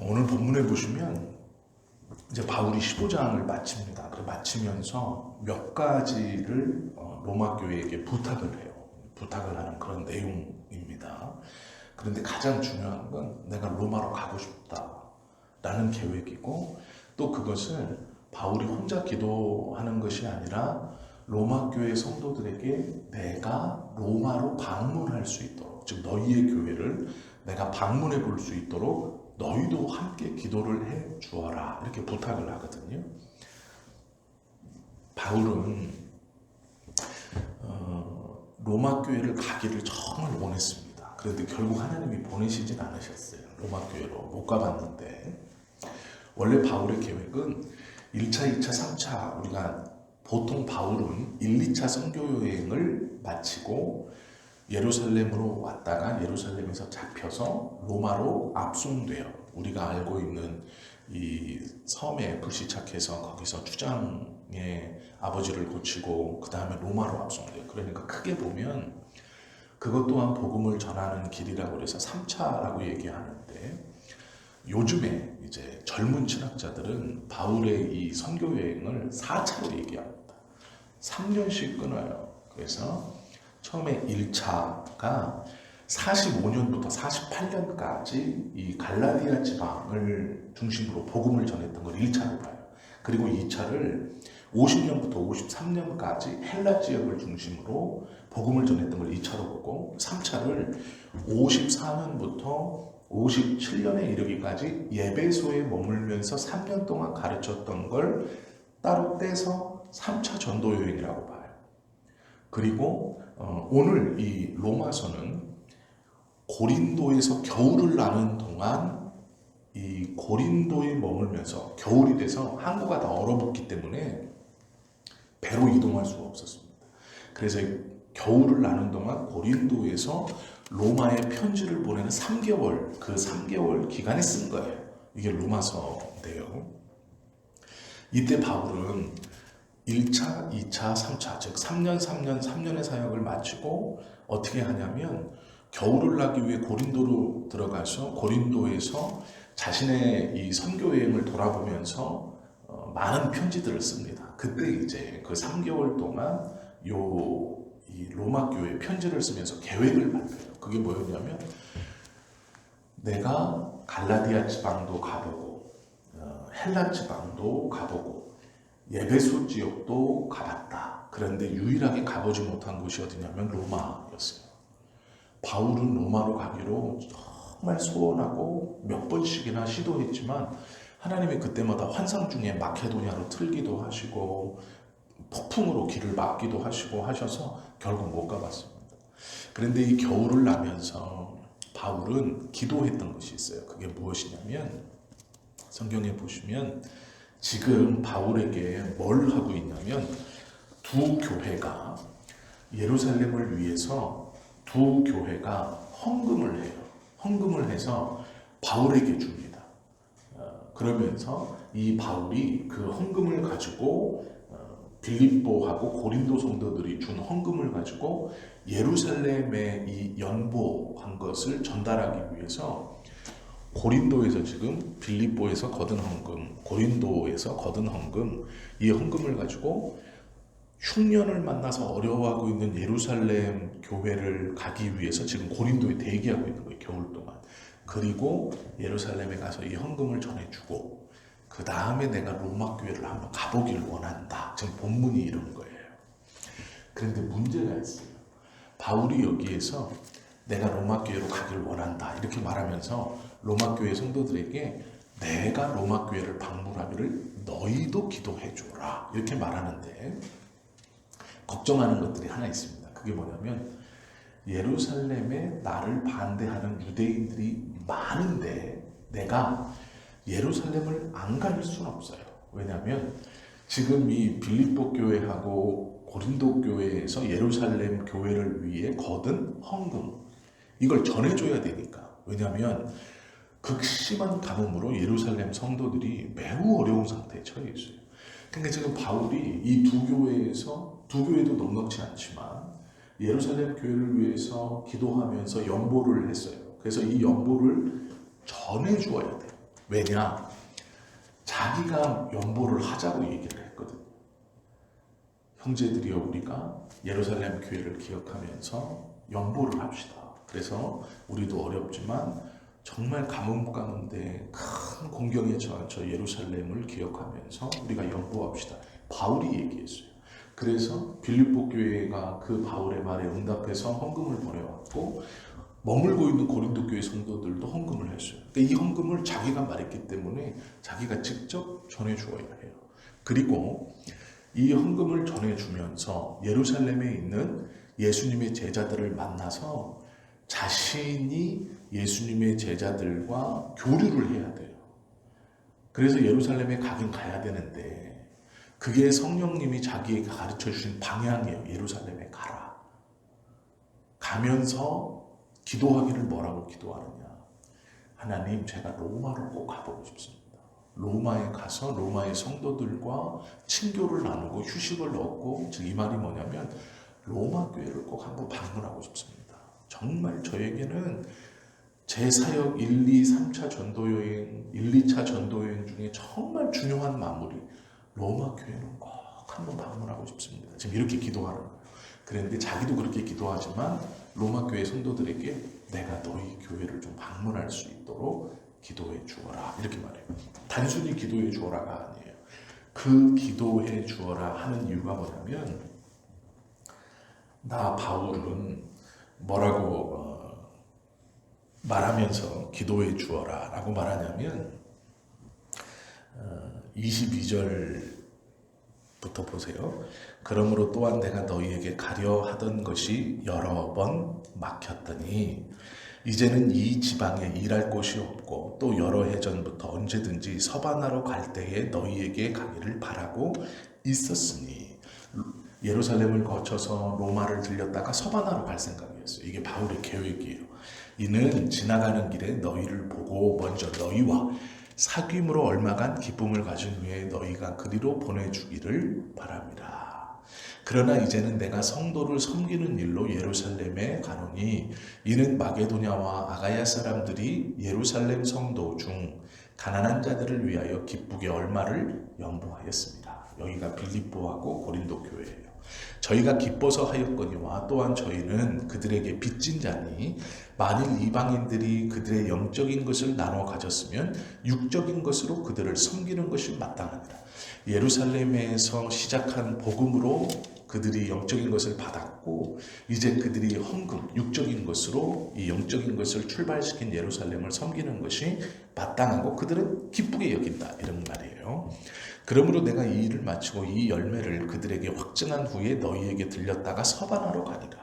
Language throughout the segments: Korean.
오늘 본문에 보시면 이제 바울이 15장을 마칩니다. 그래 마치면서 몇 가지를 로마 교회에게 부탁을 해요. 부탁을 하는 그런 내용입니다. 그런데 가장 중요한 건 내가 로마로 가고 싶다라는 계획이고, 또 그것을 바울이 혼자 기도하는 것이 아니라 로마 교회 성도들에게 내가 로마로 방문할 수 있도록, 즉 너희의 교회를 내가 방문해 볼 수 있도록 너희도 함께 기도를 해 주어라, 이렇게 부탁을 하거든요. 바울은 로마 교회를 가기를 정말 원했습니다. 그런데 결국 하나님이 보내시진 않으셨어요. 로마 교회로 못 가봤는데, 원래 바울의 계획은 1차, 2차, 3차, 우리가 보통 바울은 1, 2차 선교 여행을 마치고 예루살렘으로 왔다가 예루살렘에서 잡혀서 로마로 압송돼요. 우리가 알고 있는 이 섬에 불시착해서 거기서 추장의 아버지를 고치고 그 다음에 로마로 압송돼요. 그러니까 크게 보면 그것 또한 복음을 전하는 길이라고 해서 3차라고 얘기하는데, 요즘에 이제 젊은 신학자들은 바울의 이 선교 여행을 4차로 얘기합니다. 3년씩 끊어요. 그래서 처음에 1차가 45년부터 48년까지 이 갈라디아 지방을 중심으로 복음을 전했던 걸 1차로 봐요. 그리고 2차를 50년부터 53년까지 헬라 지역을 중심으로 복음을 전했던 걸 2차로 보고, 3차를 54년부터 57년에 이르기까지 예배소에 머물면서 3년 동안 가르쳤던 걸 따로 떼서 3차 전도 여행이라고 봐요. 그리고 오늘 이 로마서는 고린도에서 겨울을 나는 동안 이 고린도에 머물면서, 겨울이 돼서 항구가 다 얼어붙기 때문에 배로 이동할 수가 없었습니다. 그래서 겨울을 나는 동안 고린도에서 로마에 편지를 보내는 3개월, 그 3개월 기간에 쓴 거예요. 이게 로마서인데요. 이때 바울은 1차, 2차, 3차, 즉 3년의 사역을 마치고 어떻게 하냐면, 겨울을 나기 위해 고린도로 들어가서 고린도에서 자신의 이 선교 여행을 돌아보면서 많은 편지들을 씁니다. 그때 이제 그 3개월 동안 이 로마 교회 편지를 쓰면서 계획을 발표해요. 그게 뭐였냐면, 내가 갈라디아 지방도 가보고 헬라 지방도 가보고 예베소 지역도 가봤다. 그런데 유일하게 가보지 못한 곳이 어디냐면 로마였어요. 바울은 로마로 가기로 정말 소원하고 몇 번씩이나 시도했지만 하나님이 그때마다 환상 중에 마케도니아로 틀기도 하시고 폭풍으로 길을 막기도 하시고 하셔서 결국 못 가봤습니다. 그런데 이 겨울을 나면서 바울은 기도했던 것이 있어요. 그게 무엇이냐면, 성경에 보시면 지금 바울에게 뭘 하고 있냐면, 두 교회가 예루살렘을 위해서 두 교회가 헌금을 해요. 헌금을 해서 바울에게 줍니다. 그러면서 이 바울이 그 헌금을 가지고 빌립보하고 고린도 성도들이 준 헌금을 가지고 예루살렘에 이 연보한 것을 전달하기 위해서 고린도에서 지금 빌립보에서 거둔 헌금, 고린도에서 거둔 헌금, 이 헌금을 가지고 흉년을 만나서 어려워하고 있는 예루살렘 교회를 가기 위해서 지금 고린도에 대기하고 있는 거예요, 겨울 동안. 그리고 예루살렘에 가서 이 헌금을 전해주고 그 다음에 내가 로마 교회를 한번 가보길 원한다. 지금 본문이 이런 거예요. 그런데 문제가 있어요. 바울이 여기에서 내가 로마 교회로 가길 원한다 이렇게 말하면서 로마 교회 성도들에게 내가 로마 교회를 방문하기를 너희도 기도해 줘라 이렇게 말하는데, 걱정하는 것들이 하나 있습니다. 그게 뭐냐면, 예루살렘에 나를 반대하는 유대인들이 많은데 내가 예루살렘을 안 갈 수는 없어요. 왜냐하면 지금 이 빌립보 교회하고 고린도 교회에서 예루살렘 교회를 위해 거둔 헌금, 이걸 전해줘야 되니까. 왜냐하면 극심한 가뭄으로 예루살렘 성도들이 매우 어려운 상태에 처해 있어요. 그러니까 지금 바울이 이 두 교회도 넉넉지 않지만 예루살렘 교회를 위해서 기도하면서 연보를 했어요. 그래서 이 연보를 전해주어야 돼요. 왜냐? 자기가 연보를 하자고 얘기를 했거든요. 형제들이여, 우리가 예루살렘 교회를 기억하면서 연보를 합시다. 그래서 우리도 어렵지만 정말 가뭄 가운데 큰 공경에 처한 저 예루살렘을 기억하면서 우리가 연보합시다. 바울이 얘기했어요. 그래서 빌립보 교회가 그 바울의 말에 응답해서 헌금을 보내왔고, 머물고 있는 고린도 교회 성도들도 헌금을 했어요. 그러니까 이 헌금을 자기가 말했기 때문에 자기가 직접 전해주어야 해요. 그리고 이 헌금을 전해주면서 예루살렘에 있는 예수님의 제자들을 만나서 자신이 예수님의 제자들과 교류를 해야 돼요. 그래서 예루살렘에 가긴 가야 되는데 그게 성령님이 자기에게 가르쳐 주신 방향이에요. 예루살렘에 가라. 가면서 기도하기를 뭐라고 기도하느냐. 하나님, 제가 로마로 꼭 가보고 싶습니다. 로마에 가서 로마의 성도들과 친교를 나누고 휴식을 얻고, 즉 이 말이 뭐냐면 로마 교회를 꼭 한번 방문하고 싶습니다. 정말 저에게는 제 사역 1, 2, 3차 전도여행, 1, 2차 전도여행 중에 정말 중요한 마무리, 로마 교회는 꼭 한번 방문하고 싶습니다. 지금 이렇게 기도하는 거예요. 그런데 자기도 그렇게 기도하지만 로마 교회 성도들에게 내가 너희 교회를 좀 방문할 수 있도록 기도해 주어라, 이렇게 말해요. 단순히 기도해 주어라가 아니에요. 그 기도해 주어라 하는 이유가 뭐냐면, 나 바울은 뭐라고 말하면서 기도해 주어라 라고 말하냐면, 22절부터 보세요. 그러므로 또한 내가 너희에게 가려 하던 것이 여러 번 막혔더니 이제는 이 지방에 일할 곳이 없고, 또 여러 해 전부터 언제든지 서바나로 갈 때에 너희에게 가기를 바라고 있었으니. 예루살렘을 거쳐서 로마를 들렸다가 서바나로 갈 생각이었어요. 이게 바울의 계획이에요. 이는 지나가는 길에 너희를 보고 먼저 너희와 사귐으로 얼마간 기쁨을 가진 후에 너희가 그리로 보내주기를 바랍니다. 그러나 이제는 내가 성도를 섬기는 일로 예루살렘에 가노니, 이는 마게도냐와 아가야 사람들이 예루살렘 성도 중 가난한 자들을 위하여 기쁘게 얼마를 연보하였습니다. 여기가 빌립보하고 고린도 교회예요. 저희가 기뻐서 하였거니와 또한 저희는 그들에게 빚진 자니, 만일 이방인들이 그들의 영적인 것을 나눠 가졌으면 육적인 것으로 그들을 섬기는 것이 마땅하니라. 예루살렘에서 시작한 복음으로 그들이 영적인 것을 받았고, 이제 그들이 헌금, 육적인 것으로 이 영적인 것을 출발시킨 예루살렘을 섬기는 것이 마땅하고 그들은 기쁘게 여긴다, 이런 말이에요. 그러므로 내가 이 일을 마치고 이 열매를 그들에게 확증한 후에 너희에게 들렸다가 서바나로 가니라.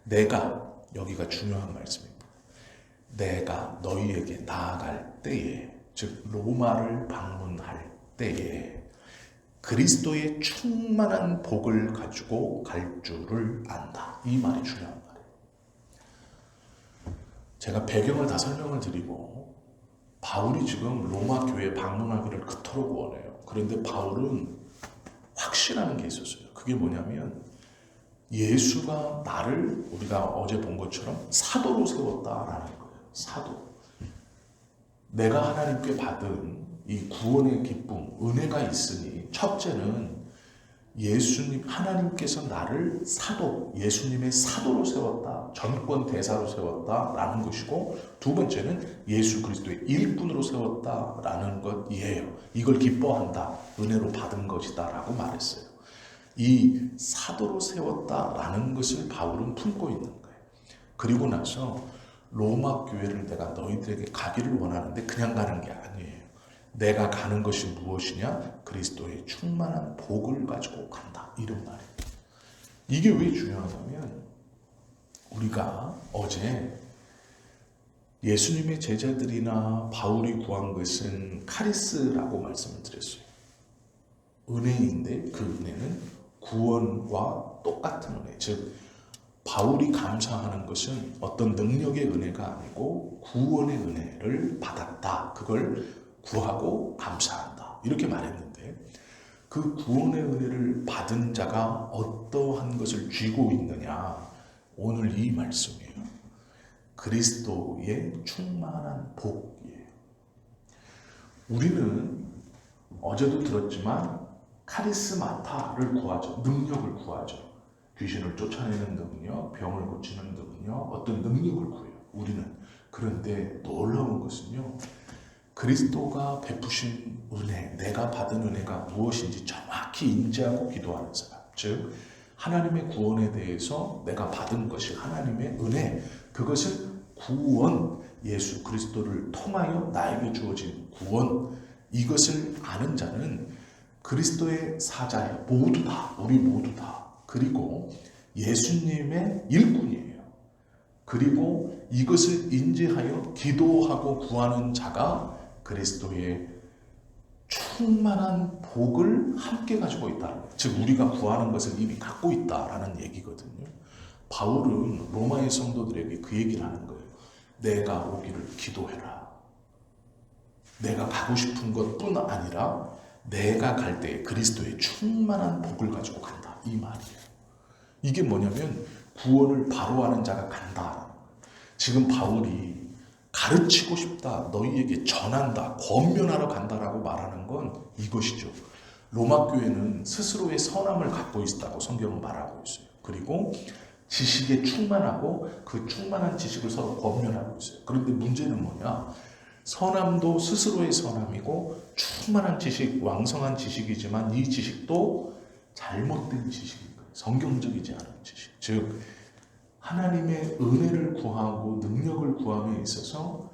내가, 여기가 중요한 말씀입니다. 내가 너희에게 나아갈 때에, 즉 로마를 방문할 때에 그리스도의 충만한 복을 가지고 갈 줄을 안다. 이 말이 중요한 말이에요. 제가 배경을 다 설명을 드리고, 바울이 지금 로마 교회에 방문하기를 그토록 원해요. 그런데 바울은 확신하는 게 있었어요. 그게 뭐냐면, 예수가 나를, 우리가 어제 본 것처럼 사도로 세웠다라는 거예요. 사도. 내가 하나님께 받은 이 구원의 기쁨, 은혜가 있으니, 첫째는 예수님, 하나님께서 나를 사도, 예수님의 사도로 세웠다, 전권 대사로 세웠다라는 것이고, 두 번째는 예수 그리스도의 일꾼으로 세웠다라는 것이에요. 이걸 기뻐한다, 은혜로 받은 것이다라고 말했어요. 이 사도로 세웠다라는 것을 바울은 품고 있는 거예요. 그리고 나서 로마 교회를 내가 너희들에게 가기를 원하는데 그냥 가는 게 아니에요. 내가 가는 것이 무엇이냐? 그리스도의 충만한 복을 가지고 간다, 이런 말이에요. 이게 왜 중요하냐면, 우리가 어제 예수님의 제자들이나 바울이 구한 것은 카리스라고 말씀을 드렸어요. 은혜인데 그 은혜는 구원과 똑같은 은혜, 즉 바울이 감사하는 것은 어떤 능력의 은혜가 아니고 구원의 은혜를 받았다, 그걸 구하고 감사한다, 이렇게 말했는데, 그 구원의 은혜를 받은 자가 어떠한 것을 쥐고 있느냐, 오늘 이 말씀이에요. 그리스도의 충만한 복이에요. 우리는 어제도 들었지만 카리스마타를 구하죠. 능력을 구하죠. 귀신을 쫓아내는 능력, 병을 고치는 능력, 어떤 능력을 구해요. 우리는. 그런데 놀라운 것은요. 그리스도가 베푸신 은혜, 내가 받은 은혜가 무엇인지 정확히 인지하고 기도하는 사람. 즉 하나님의 구원에 대해서 내가 받은 것이 하나님의 은혜, 그것을 구원, 예수 그리스도를 통하여 나에게 주어진 구원, 이것을 아는 자는 그리스도의 사자예요. 모두 다, 우리 모두 다. 그리고 예수님의 일꾼이에요. 그리고 이것을 인지하여 기도하고 구하는 자가 그리스도의 충만한 복을 함께 가지고 있다는 거예요. 즉 우리가 구하는 것을 이미 갖고 있다라는 얘기거든요. 바울은 로마의 성도들에게 그 얘기를 하는 거예요. 내가 오기를 기도해라. 내가 가고 싶은 것뿐 아니라 내가 갈 때 그리스도의 충만한 복을 가지고 간다. 이 말이에요. 이게 뭐냐면 구원을 바로 하는 자가 간다. 지금 바울이 가르치고 싶다, 너희에게 전한다, 권면하러 간다라고 말하는 건 이것이죠. 로마 교회는 스스로의 선함을 갖고 있다고 성경은 말하고 있어요. 그리고 지식에 충만하고 그 충만한 지식을 서로 권면하고 있어요. 그런데 문제는 뭐냐? 선함도 스스로의 선함이고 충만한 지식, 왕성한 지식이지만 이 지식도 잘못된 지식인 거예요. 성경적이지 않은 지식. 즉 하나님의 은혜를 구하고 능력을 구함에 있어서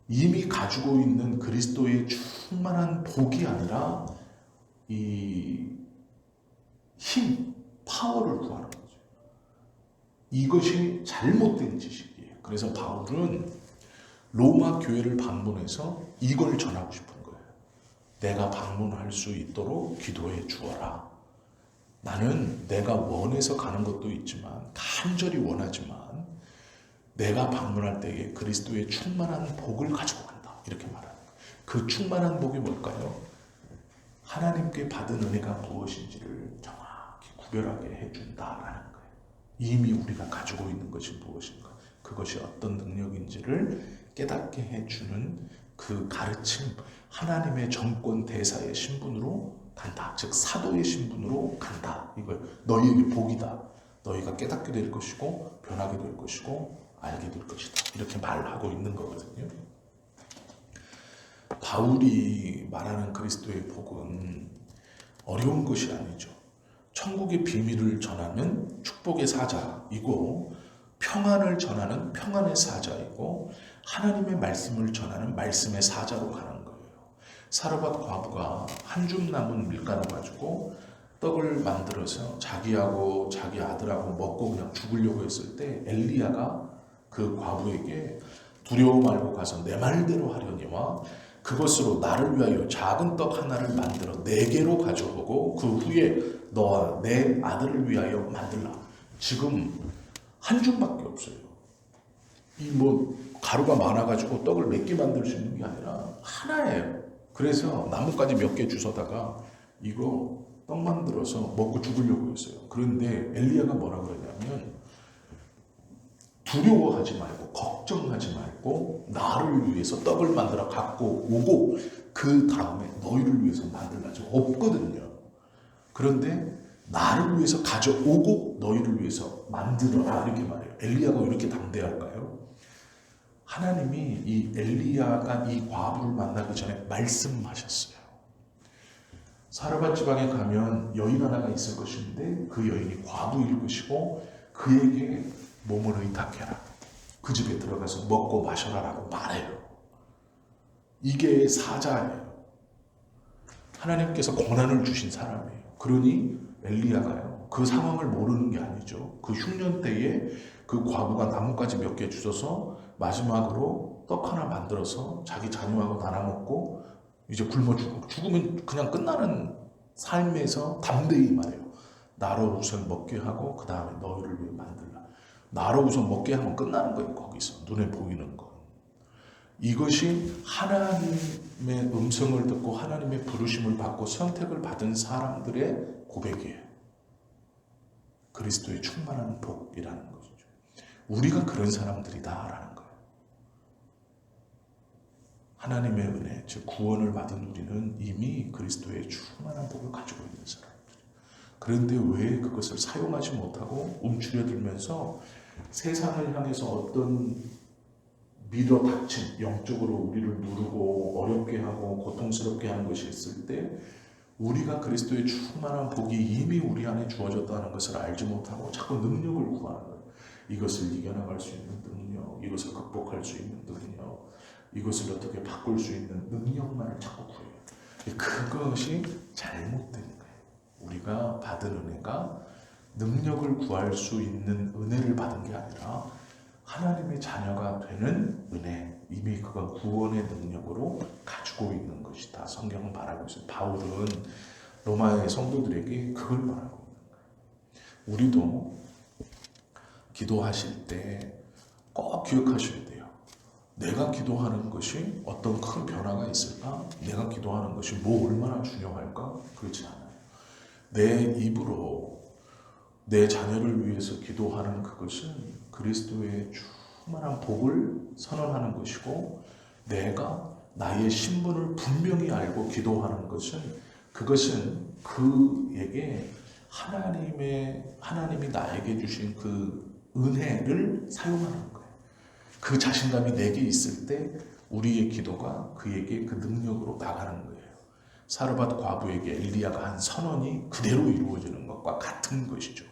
이미 가지고 있는 그리스도의 충만한 복이 아니라 이 힘, 파워를 구하는 거죠. 이것이 잘못된 지식이에요. 그래서 바울은 로마 교회를 방문해서 이걸 전하고 싶은 거예요. 내가 방문할 수 있도록 기도해 주어라. 나는 내가 원해서 가는 것도 있지만 간절히 원하지만 내가 방문할 때에 그리스도의 충만한 복을 가지고 간다. 이렇게 말하는 거예요. 그 충만한 복이 뭘까요? 하나님께 받은 은혜가 무엇인지를 정확히 구별하게 해준다라는 거예요. 이미 우리가 가지고 있는 것이 무엇인가, 그것이 어떤 능력인지를 깨닫게 해주는 그 가르침, 하나님의 정권 대사의 신분으로 간다. 즉 사도의 신분으로 간다. 이걸 너희에게 복이다. 너희가 깨닫게 될 것이고 변하게 될 것이고 알게 될 것이다. 이렇게 말하고 있는 거거든요. 바울이 말하는 그리스도의 복은 어려운 것이 아니죠. 천국의 비밀을 전하는 축복의 사자이고 평안을 전하는 평안의 사자이고 하나님의 말씀을 전하는 말씀의 사자로 가는 거예요. 사르밧 과부가 한 줌 남은 밀가루 가지고 떡을 만들어서 자기하고 자기 아들하고 먹고 그냥 죽으려고 했을 때 엘리야가 그 과부에게 두려워 말고 가서 내 말대로 하려니와 그것으로 나를 위하여 작은 떡 하나를 만들어 4개로 가져오고 그 후에 너와 내 아들을 위하여 만들라. 지금 한 줌밖에 없어요. 이 가루가 많아가지고 떡을 몇 개 만들 수 있는 게 아니라 하나예요. 그래서 나뭇가지 몇 개 주워다가 이거 떡 만들어서 먹고 죽으려고 했어요. 그런데 엘리야가 뭐라 그러냐면 두려워하지 말고 걱정하지 말고 나를 위해서 떡을 만들어 갖고 오고 그 다음에 너희를 위해서 만들라. 없거든요. 그런데 나를 위해서 가져오고 너희를 위해서 만들어라 이렇게 말해요. 엘리야가 왜 이렇게 담대할까요? 하나님이 이 엘리야가 이 과부를 만나기 전에 말씀하셨어요. 사르밧 지방에 가면 여인 하나가 있을 것인데 그 여인이 과부일 것이고 그에게 몸을 의탁해라. 그 집에 들어가서 먹고 마셔라라고 말해요. 이게 사자예요. 하나님께서 권한을 주신 사람이에요. 그러니 엘리야가요, 그 상황을 모르는 게 아니죠. 그 흉년 때에 그 과부가 나뭇가지 몇 개 주워서 마지막으로 떡 하나 만들어서 자기 자녀하고 나눠 먹고 이제 굶어 죽으면 그냥 끝나는 삶에서 담대히 말해요. 나로 우선 먹게 하고 그 다음에 너희를 위해 만들라. 나로 우선 먹게 하면 끝나는 거예요. 거기서 눈에 보이는 거. 이것이 하나님의 음성을 듣고 하나님의 부르심을 받고 선택을 받은 사람들의 고백이에요. 그리스도의 충만한 복이라는 것이죠. 우리가 그런 사람들이다라는 거예요. 하나님의 은혜, 즉 구원을 받은 우리는 이미 그리스도의 충만한 복을 가지고 있는 사람들. 그런데 왜 그것을 사용하지 못하고 움츠려들면서 세상을 향해서 어떤 밀어 닥친 영적으로 우리를 누르고 어렵게 하고 고통스럽게 하는 것이 있을 때 우리가 그리스도의 충만한 복이 이미 우리 안에 주어졌다는 것을 알지 못하고 자꾸 능력을 구하는 거예요. 이것을 이겨나갈 수 있는 능력, 이것을 극복할 수 있는 능력, 이것을 어떻게 바꿀 수 있는 능력만을 자꾸 구해요. 그것이 잘못된 거예요. 우리가 받은 은혜가 능력을 구할 수 있는 은혜를 받은 게 아니라 하나님의 자녀가 되는 은혜, 이미 그가 구원의 능력으로 가지고 있는 것이다. 성경은 말하고 있어요. 바울은 로마의 성도들에게 그걸 말하고 있는 거예요. 우리도 기도하실 때 꼭 기억하셔야 돼요. 내가 기도하는 것이 어떤 큰 변화가 있을까? 내가 기도하는 것이 뭐 얼마나 중요할까? 그렇지 않아요. 내 입으로 내 자녀를 위해서 기도하는 그것은 그리스도의 충만한 복을 선언하는 것이고, 내가 나의 신분을 분명히 알고 기도하는 것은 그것은 그에게 하나님이 나에게 주신 그 은혜를 사용하는 거예요. 그 자신감이 내게 있을 때 우리의 기도가 그에게 그 능력으로 나가는 거예요. 사르밧 과부에게 엘리야가 한 선언이 그대로 이루어지는 것과 같은 것이죠.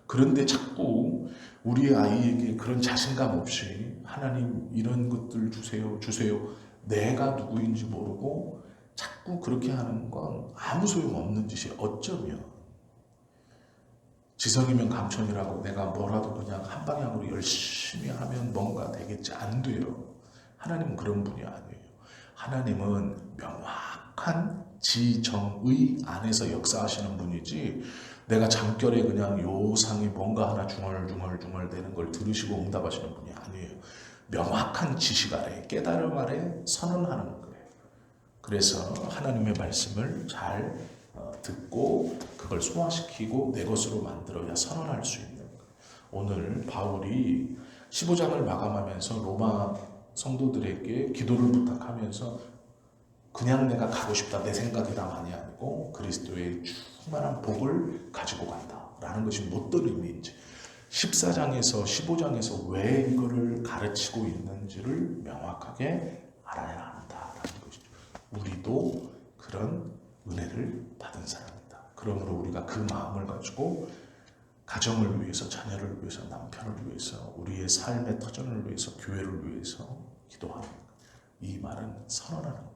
그런데 자꾸 우리 아이에게 그런 자신감 없이 하나님 이런 것들 주세요. 내가 누구인지 모르고 자꾸 그렇게 하는 건 아무 소용없는 짓이에요. 어쩌면 지성이면 감천이라고 내가 뭐라도 그냥 한 방향으로 열심히 하면 뭔가 되겠지. 안 돼요. 하나님은 그런 분이 아니에요. 하나님은 명확한 지정의 안에서 역사하시는 분이지, 내가 잠결에 그냥 요상이 뭔가 하나 중얼중얼 되는 걸 들으시고 응답하시는 분이 아니에요. 명확한 지식 아래, 깨달음 아래 선언하는 거예요. 그래서 하나님의 말씀을 잘 듣고 그걸 소화시키고 내 것으로 만들어야 선언할 수 있는 거예요. 오늘 바울이 15장을 마감하면서 로마 성도들에게 기도를 부탁하면서 그냥 내가 가고 싶다, 내 생각이다만이 아니고 그리스도의 충만한 복을 가지고 간다라는 것이 어떤 의미인지, 14장에서 15장에서 왜 이거를 가르치고 있는지를 명확하게 알아야 한다라는 것이죠. 우리도 그런 은혜를 받은 사람이다. 그러므로 우리가 그 마음을 가지고 가정을 위해서, 자녀를 위해서, 남편을 위해서, 우리의 삶의 터전을 위해서, 교회를 위해서 기도하는 거예요. 이 말은 선언하는 거예요.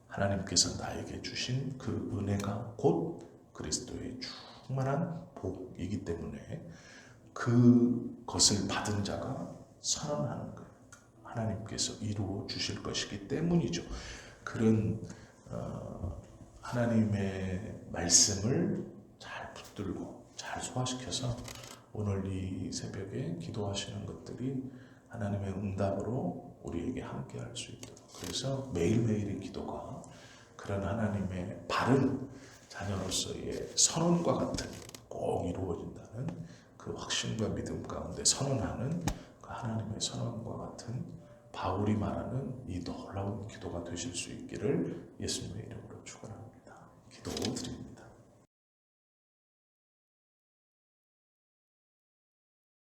하나님께서 나에게 주신 그 은혜가 곧 그리스도의 충만한 복이기 때문에 그것을 받은 자가 선언하는 거예요. 하나님께서 이루어 주실 것이기 때문이죠. 그런 하나님의 말씀을 잘 붙들고 잘 소화시켜서 오늘 이 새벽에 기도하시는 것들이 하나님의 응답으로 우리에게 함께 할 수 있도록, 그래서 매일매일의 기도가 그런 하나님의 바른 자녀로서의 선언과 같은 꼭 이루어진다는 그 확신과 믿음 가운데 선언하는 그 하나님의 선언과 같은 바울이 말하는 이 놀라운 기도가 되실 수 있기를 예수님의 이름으로 축원합니다. 기도드립니다.